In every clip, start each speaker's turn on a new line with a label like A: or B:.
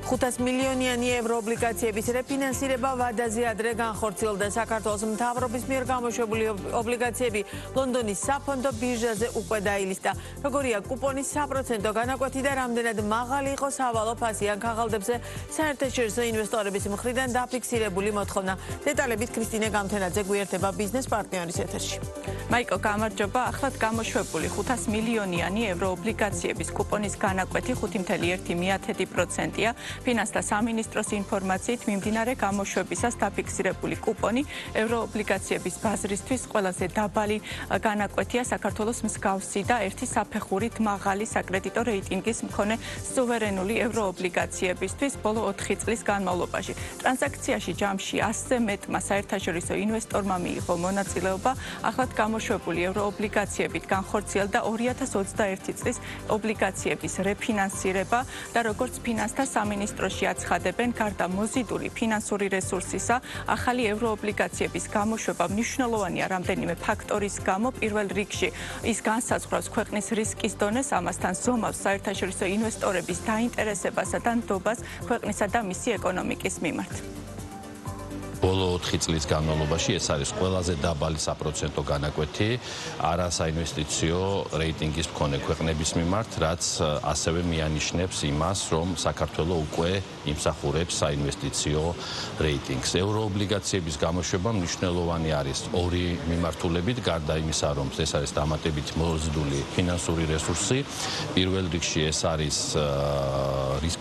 A: 500 მილიონიანი ევროობლიგაციების რეფინანსირება ვადაზე ადრე განხორციელდა. საქართველოს მთავრობის მიერ გამოშვებული ობლიგაციები ლონდონის საფონდო ბირჟაზე უკვე დაილისტა. როგორია კუპონის 1% განაკვეთი და რამდენად მაღალი იყო სავალო ფასი ან ქაღალდებზე საერთაშორისო ინვესტორების მხრიდან დაფიქსირებული მოთხოვნა. დეტალებით ქრისტინე გამთენაძე გვიერთება ბიზნეს პარტნიორის ეთერში.
B: მაიკო, გამარჯობა. ახლად გამოშვებული 500 მილიონიანი ევროობლიგაციების კუპონის განაკვეთი 5.1%-ია. ფინანსთა სამინისტროს ინფორმაციით მიმდინარე გამოშვებისას დაფიქსირებული კუპონი ევროობლიგაციების ბაზრისთვის ყველაზე დაბალი განაკვეთია საქართველოს მსგავსი და ერთი საფეხურით მაღალი საკრედიტო რეიტინგის მქონე სუვერენული ევროობლიგაციებისთვის ბოლო 4 წლის განმავლობაში. ტრანზაქციაში ჯამში 100-ზე მეტმა საერთაშორისო ინვესტორმა მიიღო მონაწილეობა. ახლად გამოშვებული ევროობლიგაციებით განხორციელდა 2021 წლის ობლიგაციების რეფინანსირება და როგორც ფინანსთა სამინისტროში აცხადებენ, გარდა მოზიდული ფინანსური რესურსისა, ახალი ევროობლიგაციების გამოშვება მნიშვნელოვანია რამდენიმე ფაქტორის გამო. პირველ რიგში ის განსაზღვრავს ქვეყნის რისკის დონეს, ამასთან ზომავს საერთაშორისო ინვესტორების დაინტერესებასა და ნდობას ქვეყნისა და მისი ეკონომიკის მიმართ.
C: ბოლო 4 წლის განმავლობაში ეს არის ყველაზე დაბალი საპროცენტო განაკვეთი არასაინვესტიციო რეიტინგის მქონე ქვეყნების მიმართ, რაც ასევე მიანიშნებს იმას, რომ საქართველოს უკვე იმსახურებს საინვესტიციო რეიტინგს. ევროობლიგაციების გამოშვება მნიშვნელოვანი არის ორი მიმართულებით, გარდა იმისა, რომ ეს არის დამატებით მოზიდული ფინანსური რესურსი. პირველ რიგში ეს არის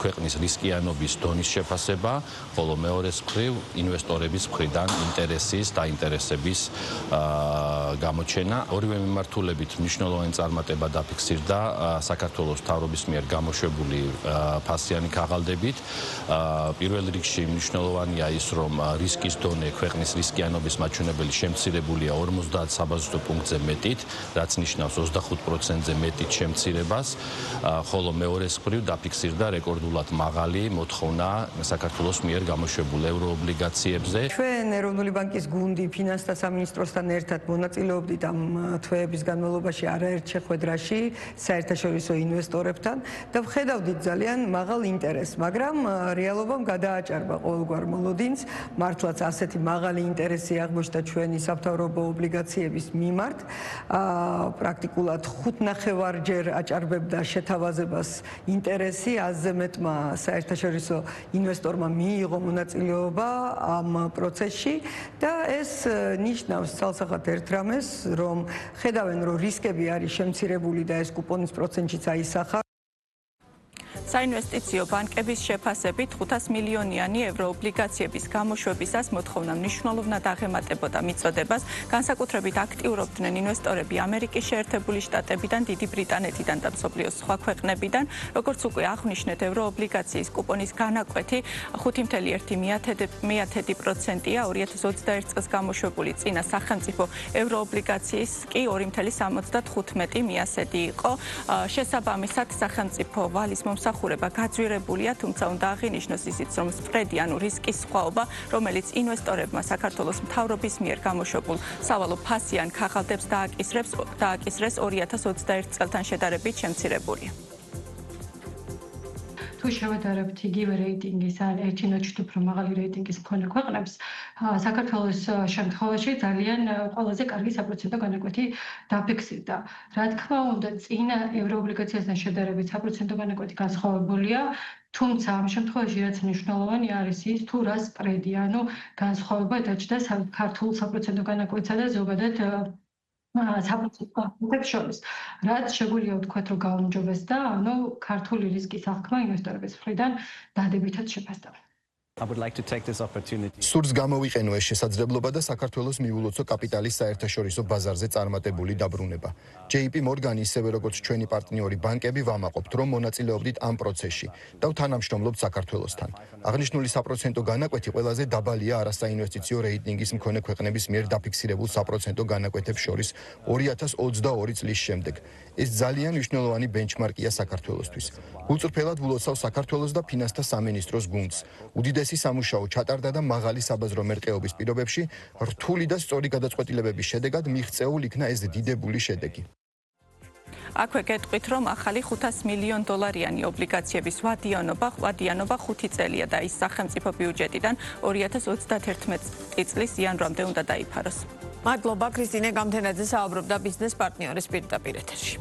C: ქვეყნის რისკიანობის დონის შეფასება, ხოლო მეორეს მხრივ ინვესტორების მხრიდან ინტერესის და ინტერესების გამოჩენა. ორივე მიმართულებით მნიშვნელოვანი წარმატება დაფიქსირდა საქართველოს მთავრობის მიერ გამოშვებული ფასიანი ქაღალდებით. პირველ რიგში მნიშვნელოვანია ის, რომ რისკის დონე ქვეყნის რისკიანობის მაჩვენებელი შემცირებულია 50 საბაზრო პუნქტზე მეტით, რაც ნიშნავს 25%-ზე მეტით შემცირებას, ხოლო მეორეს მხრივ დაფიქსირდა რეკორდულად მაღალი მოთხოვნა საქართველოს მიერ გამოშვებულ ევროობლიგაციებზე.
D: ჩვენ ეროვნული ბანკის გუნდი ფინანსთა სამინისტროსთან ერთად მონაწილეობდით ამ თვეების განმავლობაში არაერთ შეხვედრაში საერთაშორისო ინვესტორებთან და ვხედავდით ძალიან მაღალ ინტერესს, მაგრამ რეალობამ გადააჭარბა ყოველგვარ მოლოდინს. მართლაც ასეთი მაღალი ინტერესი აღმოჩნდა ჩვენი სამთავრობო ობლიგაციების მიმართ. პრაქტიკულად 5.5-ჯერ აჭარბებდა შეთავაზებას ინტერესი, 100-ზე მეტმა საერთაშორისო ინვესტორმა მიიღო მონაწილეობა ამ პროცესში და ეს ნიშნავს ცალსახად ერთ რამეს, რომ ხედავენ, რომ რისკები არის შემცირებული და ეს კუპონის პროცენტშიც აისახა.
B: საინვესტიციო ბანკების შეფასებით 500 მილიონიანი ევროობლიგაციების გამოშვებისას მოთხოვნა მნიშვნელოვნად აღემატებოდა მიწოდებას. განსაკუთრებით აქტიურობდნენ ინვესტორები ამერიკის შეერთებული შტატებიდან, დიდი ბრიტანეთიდან და მსოფლიოს სხვა ქვეყნებიდან. როგორც უკვე აღვნიშნეთ, ევროობლიგაციის კუპონის განაკვეთი 5.1%-ია. 2021 წელს გამოშვებული წინა სახელმწიფო ევროობლიგაციის კი 2.75 მიასეთი იყო. შესაბამისად, სახელმწიფო ვალის მომსახურება გაძვირებულია, თუმცა უნდა აღინიშნოს ისიც, რომ სპრედი, ანუ რისკის სხვაობა, რომელიც ინვესტორებმა საქართველოს მთავრობის მიერ გამოშვებულ სავალო ფასი ან ქაღალდებს დააკისრეს 2021 წელთან შედარებით შემცირებულია.
E: თუ შევადარებთ იგივე რეიტინგის ან ერთი ნოჩით უფრო მაღალი რეიტინგის მქონე ქვეყნებს, საქართველოს შემთხვევაში ძალიან ყველაზე კარგი საპროცენტო განაკვეთი დაფიქსირდა. რა თქმა უნდა, წინა ევროობლიგაციასთან შედარებით საპროცენტო განაკვეთი განსხვავებულია, თუმცა ამ შემთხვევაში რაც მნიშვნელოვანი არის ის, თუ რა სპრედი, ანუ განსხვავება დაჭდა ქართულ საპროცენტო განაკვეთსა და ზოგადად საპროცენტო განაკვეთებს შორის. რაც შეგვიძლია ვთქვათ, რომ გაუმჯობესდა, ანუ ქართული რისკის აღქმა ინვესტორების მხრიდან დადებითად შეფასდა.
F: სურს გამოვიყენო ეს შესაძლებლობა და საქართველოს მიულოცო კაპიტალის საერთაშორისო ბაზარზე წარმატებული დაბრუნება. JP Morgan ისევე როგორც ჩვენი პარტნიორი ბანკები ვამაყობთ, რომ მონაწილეობდით ამ პროცესში და ვთანამშრომლობთ საქართველოსთან. აღნიშნული საპროცენტო განაკვეთი ყველაზე დაბალია არასაინვესტიციო რეიტინგის მქონე ქვეყნების მიერ დაფიქსირებულ საპროცენტო განაკვეთებს შორის 2022 წლის შემდეგ. ეს ძალიან მნიშვნელოვანი ბენჩმარკია საქართველოსთვის. გულწრფელად ვლოცავ საქართველოს და ფინანსთა სამინისტროს გუნდს. უდიდესი სამუშაო ჩატარდა და მაღალი საბაზრო მერყეობის პირობებში რთული და სწორი გადაწყვეტილებების შედეგად მიღწეულ იქნა ეს დიდებული შედეგი.
B: აქვე გეტყვით, რომ ახალი $500 მილიონ ობლიგაციების ვადიანობა 5 წელია და ის სახელმწიფო ბიუჯეტიდან 2031 წლის იანვრამდე უნდა დაიფაროს.
A: მადლობა ქრისტინე გამთენაძე საუბრობდა ბიზნეს პარტნიორის პირდაპირ ეთერში.